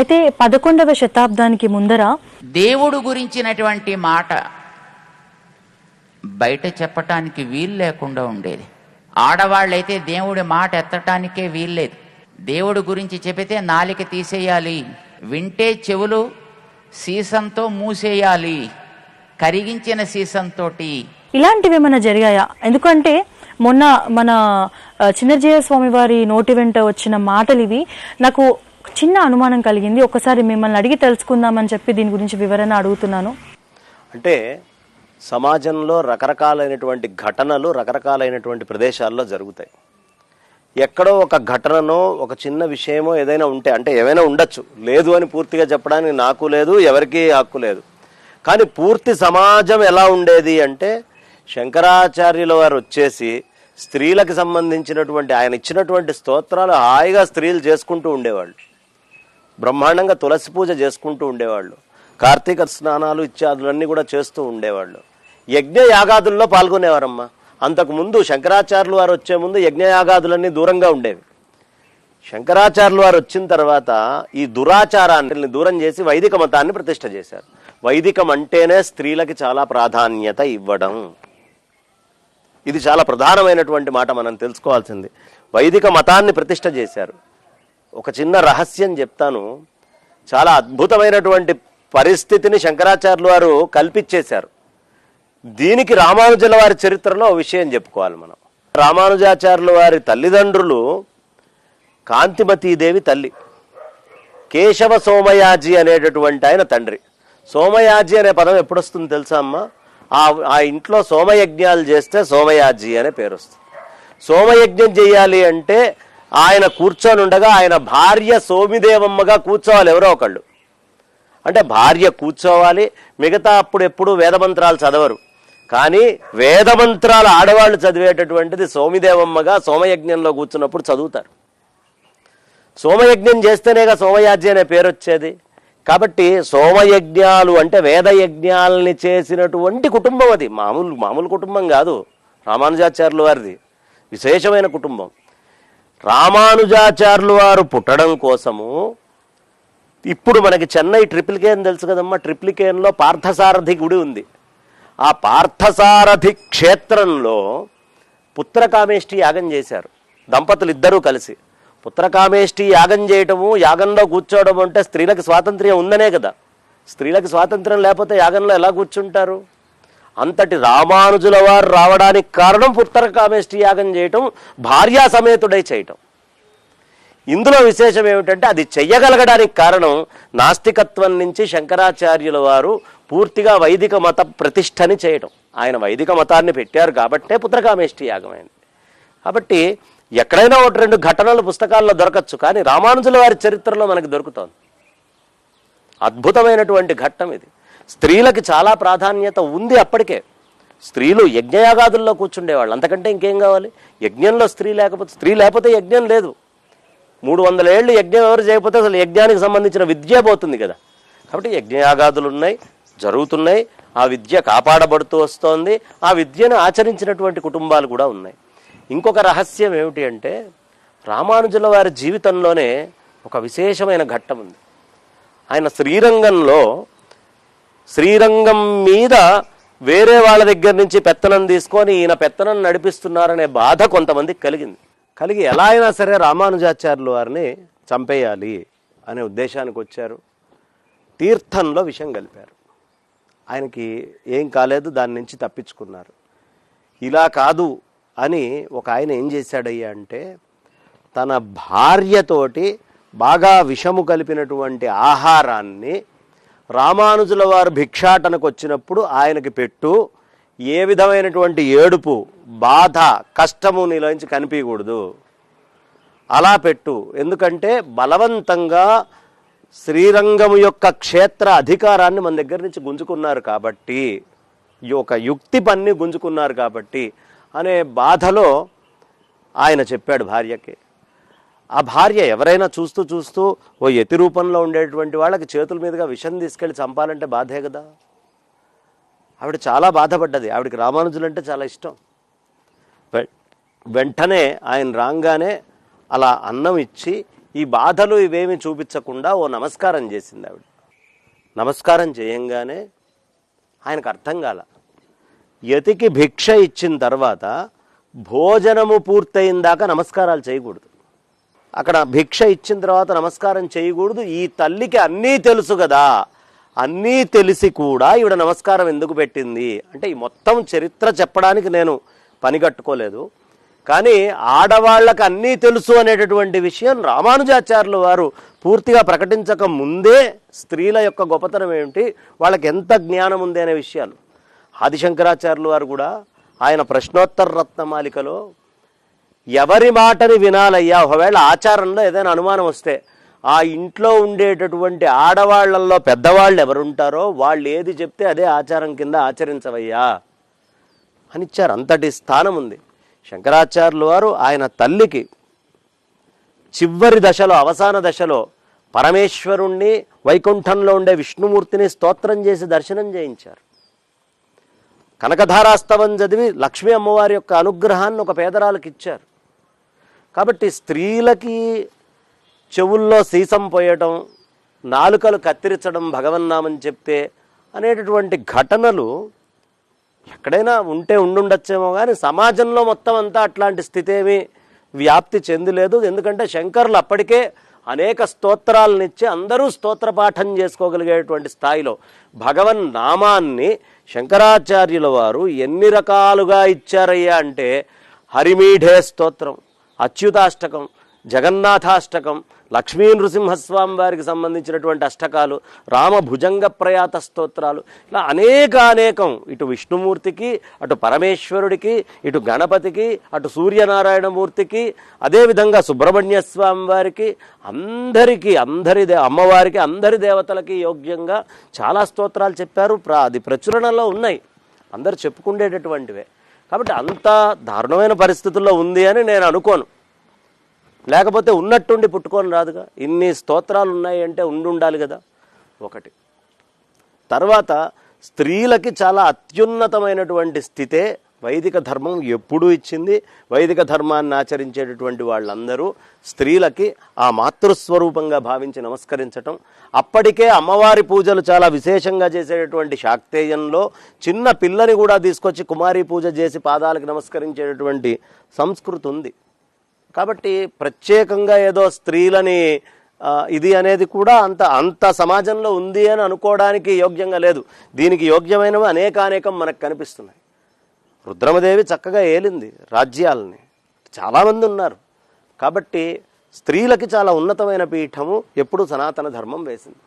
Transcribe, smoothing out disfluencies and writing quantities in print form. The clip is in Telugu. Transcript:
అయితే 11వ శతాబ్దానికి ముందర దేవుడు గురించినటువంటి మాట బయట చెప్పటానికి వీలు లేకుండా ఉండేది. ఆడవాళ్ళైతే దేవుడి మాట ఎత్తటానికే వీల్లేదు. దేవుడి గురించి చెబితే నాలిక తీసేయాలి, వింటే చెవులు సీసంతో మూసేయాలి, కరిగించిన సీసంతో. ఇలాంటివి ఏమైనా జరిగాయా? ఎందుకంటే మొన్న మన చిన్నజీయ స్వామి వారి నోటి వెంట వచ్చిన మాటలు ఇవి. నాకు చిన్న అనుమానం కలిగింది. ఒకసారి మిమ్మల్ని అడిగి తెలుసుకుందామని చెప్పి దీని గురించి వివరణ అడుగుతున్నాను. అంటే సమాజంలో రకరకాలైనటువంటి ఘటనలు రకరకాలైనటువంటి ప్రదేశాల్లో జరుగుతాయి. ఎక్కడో ఒక ఘటననో ఒక చిన్న విషయమో ఏదైనా ఉంటే, అంటే ఏమైనా ఉండొచ్చు, లేదు అని పూర్తిగా చెప్పడానికి నాకు లేదు, ఎవరికీ హక్కు లేదు. కానీ పూర్తి సమాజం ఎలా ఉండేది అంటే, శంకరాచార్యుల వారు వచ్చేసి స్త్రీలకు సంబంధించినటువంటి ఆయన ఇచ్చినటువంటి స్తోత్రాలు హాయిగా స్త్రీలు చేసుకుంటూ ఉండేవాళ్ళు. బ్రహ్మాండంగా తులసి పూజ చేసుకుంటూ ఉండేవాళ్ళు. కార్తీక స్నానాలు ఇత్యాదులన్నీ కూడా చేస్తూ ఉండేవాళ్ళు. యజ్ఞ యాగాదుల్లో పాల్గొనేవారమ్మా. అంతకుముందు శంకరాచార్యులు వారు వచ్చే ముందు యజ్ఞయాగాదులన్నీ దూరంగా ఉండేవి. శంకరాచార్యులు వారు వచ్చిన తర్వాత ఈ దురాచారాన్ని దూరం చేసి వైదిక మతాన్ని ప్రతిష్ఠ చేశారు. వైదికం అంటేనే స్త్రీలకి చాలా ప్రాధాన్యత ఇవ్వడం. ఇది చాలా ప్రధానమైనటువంటి మాట, మనం తెలుసుకోవాల్సింది. వైదిక మతాన్ని ప్రతిష్ఠ చేశారు. ఒక చిన్న రహస్యం చెప్తాను. చాలా అద్భుతమైనటువంటి పరిస్థితిని శంకరాచార్యులు వారు కల్పించేశారు. దీనికి రామానుజుల వారి చరిత్రలో ఒక విషయం చెప్పుకోవాలి మనం. రామానుజాచార్యుల వారి తల్లిదండ్రులు కాంతిమతీదేవి తల్లి, కేశవ సోమయాజి అనేటటువంటి ఆయన తండ్రి. సోమయాజి అనే పదం ఎప్పుడు వస్తుంది తెలుసా అమ్మా? ఆ ఇంట్లో సోమయజ్ఞాలు చేస్తే సోమయాజి అనే పేరు వస్తుంది. సోమయజ్ఞం చేయాలి అంటే ఆయన కూర్చొని ఉండగా ఆయన భార్య సోమిదేవమ్మగా కూర్చోవాలి ఎవరో ఒకళ్ళు. అంటే భార్య కూర్చోవాలి. మిగతా అప్పుడు ఎప్పుడు వేదమంత్రాలు చదవరు, కానీ వేదమంత్రాలు ఆడవాళ్ళు చదివేటటువంటిది సోమిదేవమ్మగా సోమయజ్ఞంలో కూర్చున్నప్పుడు చదువుతారు. సోమయజ్ఞం చేస్తేనేగా సోమయాజి అనే పేరు వచ్చేది. కాబట్టి సోమయజ్ఞాలు అంటే వేదయజ్ఞాలని చేసినటువంటి కుటుంబం అది. మామూలు కుటుంబం కాదు. రామానుజాచార్యుల వారిది విశేషమైన కుటుంబం. రామానుజాచార్యుల వారు పుట్టడం కోసము ఇప్పుడు మనకి చెన్నై ట్రిప్లికేన్ తెలుసు కదమ్మా. ట్రిప్లికేన్లో పార్థసారథి గుడి ఉంది. ఆ పార్థసారథి క్షేత్రంలో పుత్రకామేష్టి యాగం చేశారు దంపతులు ఇద్దరూ కలిసి. పుత్రకామేష్టి యాగం చేయటము, యాగంలో కూర్చోవడం అంటే స్త్రీలకు స్వాతంత్ర్యం ఉందనే కదా. స్త్రీలకు స్వాతంత్ర్యం లేకపోతే యాగంలో ఎలా కూర్చుంటారు? అంతటి రామానుజుల వారు రావడానికి కారణం పుత్రకామేష్టి యాగం చేయటం, భార్యా సమేతుడై చేయటం. ఇందులో విశేషం ఏమిటంటే అది చెయ్యగలగడానికి కారణం నాస్తికత్వం నుంచి శంకరాచార్యుల వారు పూర్తిగా వైదిక మత ప్రతిష్టని చేయటం. ఆయన వైదిక మతాన్ని పెట్టారు కాబట్టే పుత్రకామేష్టి యాగం అయింది. కాబట్టి ఎక్కడైనా ఒకటి రెండు ఘటనలు పుస్తకాల్లో దొరకచ్చు, కానీ రామానుజుల వారి చరిత్రలో మనకు దొరుకుతోంది. అద్భుతమైనటువంటి ఘట్టం ఇది. స్త్రీలకి చాలా ప్రాధాన్యత ఉంది. అప్పటికే స్త్రీలు యజ్ఞయాగాదుల్లో కూర్చుండేవాళ్ళు. అంతకంటే ఇంకేం కావాలి? యజ్ఞంలో స్త్రీ లేకపోతే యజ్ఞం లేదు. 300 ఏళ్ళు యజ్ఞం ఎవరు చేయకపోతే అసలు యజ్ఞానికి సంబంధించిన విద్య పోతుంది కదా. కాబట్టి యజ్ఞయాగాదులు ఉన్నాయి, జరుగుతున్నాయి. ఆ విద్య కాపాడబడుతూ వస్తోంది. ఆ విద్యను ఆచరించినటువంటి కుటుంబాలు కూడా ఉన్నాయి. ఇంకొక రహస్యం ఏమిటి అంటే, రామానుజుల వారి జీవితంలోనే ఒక విశేషమైన ఘట్టం ఉంది. ఆయన శ్రీరంగం మీద వేరే వాళ్ళ దగ్గర నుంచి పెత్తనం తీసుకొని ఈయన పెత్తనం నడిపిస్తున్నారనే బాధ కొంతమందికి కలిగి ఎలా అయినా సరే రామానుజాచార్యుల వారిని చంపేయాలి అనే ఉద్దేశానికి వచ్చారు. తీర్థంలో విషం కలిపారు. ఆయనకి ఏం కాలేదు, దాని నుంచి తప్పించుకున్నారు. ఇలా కాదు అని ఒక ఆయన ఏం చేశాడయ్యా అంటే, తన భార్యతోటి బాగా విషము కలిపినటువంటి ఆహారాన్ని రామానుజుల వారు భిక్షాటనకు వచ్చినప్పుడు ఆయనకి పెట్టు, ఏ విధమైనటువంటి ఏడుపు, బాధ, కష్టము నీలోంచి కనిపించకూడదు, అలా పెట్టు. ఎందుకంటే బలవంతంగా శ్రీరంగము యొక్క క్షేత్ర అధికారాన్ని మన దగ్గర నుంచి గుంజుకున్నారు కాబట్టి, ఈ ఒక యుక్తి పన్ని గుంజుకున్నారు కాబట్టి అనే బాధలో ఆయన చెప్పాడు భార్యకి. ఆ భార్య ఎవరైనా చూస్తూ ఓ యతి రూపంలో ఉండేటువంటి వాళ్ళకి చేతుల మీదుగా విషం తీసుకెళ్ళి చంపాలంటే బాధే కదా. ఆవిడ చాలా బాధపడ్డది. ఆవిడకి రామానుజులంటే చాలా ఇష్టం. వెంటనే ఆయన రాగానే అలా అన్నం ఇచ్చి ఈ బాధలు ఇవేమి చూపించకుండా ఓ నమస్కారం చేసింది ఆవిడ. నమస్కారం చేయంగానే ఆయనకు అర్థం కాల. యతికి భిక్ష ఇచ్చిన తర్వాత భోజనము పూర్తయిన దాకా నమస్కారాలు చేయకూడదు. అక్కడ భిక్ష ఇచ్చిన తర్వాత నమస్కారం చేయకూడదు. ఈ తల్లికి అన్నీ తెలుసు కదా, అన్నీ తెలిసి కూడా ఈవిడ నమస్కారం ఎందుకు పెట్టింది అంటే ఈ మొత్తం చరిత్ర చెప్పడానికి నేను పని కట్టుకోలేదు. కానీ ఆడవాళ్ళకి అన్నీ తెలుసు అనేటటువంటి విషయం రామానుజాచార్యుల వారు పూర్తిగా ప్రకటించక ముందే స్త్రీల యొక్క గొప్పతనం ఏమిటి, వాళ్ళకి ఎంత జ్ఞానం ఉంది అనే విషయాలు ఆదిశంకరాచార్యుల వారు కూడా ఆయన ప్రశ్నోత్తర రత్నమాలికలో ఎవరి మాటని వినాలయ్యా, ఒకవేళ ఆచారంలో ఏదైనా అనుమానం వస్తే ఆ ఇంట్లో ఉండేటటువంటి ఆడవాళ్లలో పెద్దవాళ్ళు ఎవరుంటారో వాళ్ళు ఏది చెప్తే అదే ఆచారం కింద ఆచరించవయ్యా అని ఇచ్చారు. అంతటి స్థానం ఉంది. శంకరాచార్యుల వారు ఆయన తల్లికి చివరి దశలో, అవసాన దశలో పరమేశ్వరుణ్ణి, వైకుంఠంలో ఉండే విష్ణుమూర్తిని స్తోత్రం చేసి దర్శనం చేయించారు. కనకధారాస్తవం చదివి లక్ష్మీ అమ్మవారి యొక్క అనుగ్రహాన్ని ఒక పేదరాలకు ఇచ్చారు. కాబట్టి స్త్రీలకి చెవుల్లో సీసం పోయటం, నాలుకలు కత్తిరించడం, భగవన్నామని చెప్తే అనేటటువంటి ఘటనలు ఎక్కడైనా ఉంటే ఉండుండొచ్చేమో కానీ సమాజంలో మొత్తం అంతా అట్లాంటి స్థితి ఏమీ వ్యాప్తి చెందలేదు. ఎందుకంటే శంకరులు అప్పటికే అనేక స్తోత్రాలనిచ్చి అందరూ స్తోత్రపాఠం చేసుకోగలిగేటువంటి స్థాయిలో భగవన్ నామాన్ని శంకరాచార్యుల వారు ఎన్ని రకాలుగా ఇచ్చారయ్యా అంటే హరిమీఢే స్తోత్రం, అచ్యుతాష్టకం, జగన్నాథాష్టకం, లక్ష్మీ నృసింహస్వామి వారికి సంబంధించినటువంటి అష్టకాలు, రామ భుజంగ ప్రయాత స్తోత్రాలు, ఇలా అనేకం ఇటు విష్ణుమూర్తికి, అటు పరమేశ్వరుడికి, ఇటు గణపతికి, అటు సూర్యనారాయణమూర్తికి, అదేవిధంగా సుబ్రహ్మణ్య స్వామి వారికి, అందరికీ అమ్మవారికి, అందరి దేవతలకి యోగ్యంగా చాలా స్తోత్రాలు చెప్పారు. అది ప్రచురణలో ఉన్నాయి, అందరు చెప్పుకుండేటటువంటివే. కాబట్టి అంత దారుణమైన పరిస్థితుల్లో ఉంది అని నేను అనుకోను. లేకపోతే ఉన్నట్టుండి పుట్టుకొని రాదుగా, ఇన్ని స్తోత్రాలు ఉన్నాయి అంటే ఉండాలి కదా ఒకటి. తర్వాత స్త్రీలకి చాలా అత్యున్నతమైనటువంటి స్థితే వైదిక ధర్మం ఎప్పుడూ ఇచ్చింది. వైదిక ధర్మాన్ని ఆచరించేటటువంటి వాళ్ళందరూ స్త్రీలకి ఆ మాతృస్వరూపంగా భావించి నమస్కరించటం. అప్పటికే అమ్మవారి పూజలు చాలా విశేషంగా చేసేటటువంటి శాక్తేయంలో చిన్న పిల్లని కూడా తీసుకొచ్చి కుమారి పూజ చేసి పాదాలకు నమస్కరించేటటువంటి సంస్కృతి ఉంది. కాబట్టి ప్రత్యేకంగా ఏదో స్త్రీలని ఇది అనేది కూడా అంత సమాజంలో ఉంది అని అనుకోవడానికి యోగ్యంగా లేదు. దీనికి యోగ్యమైనవి అనేకం మనకు కనిపిస్తున్నాయి. రుద్రమదేవి చక్కగా ఏలింది రాజ్యాలని, చాలామంది ఉన్నారు. కాబట్టి స్త్రీలకి చాలా ఉన్నతమైన పీఠము ఎప్పుడు సనాతన ధర్మం వేసింది.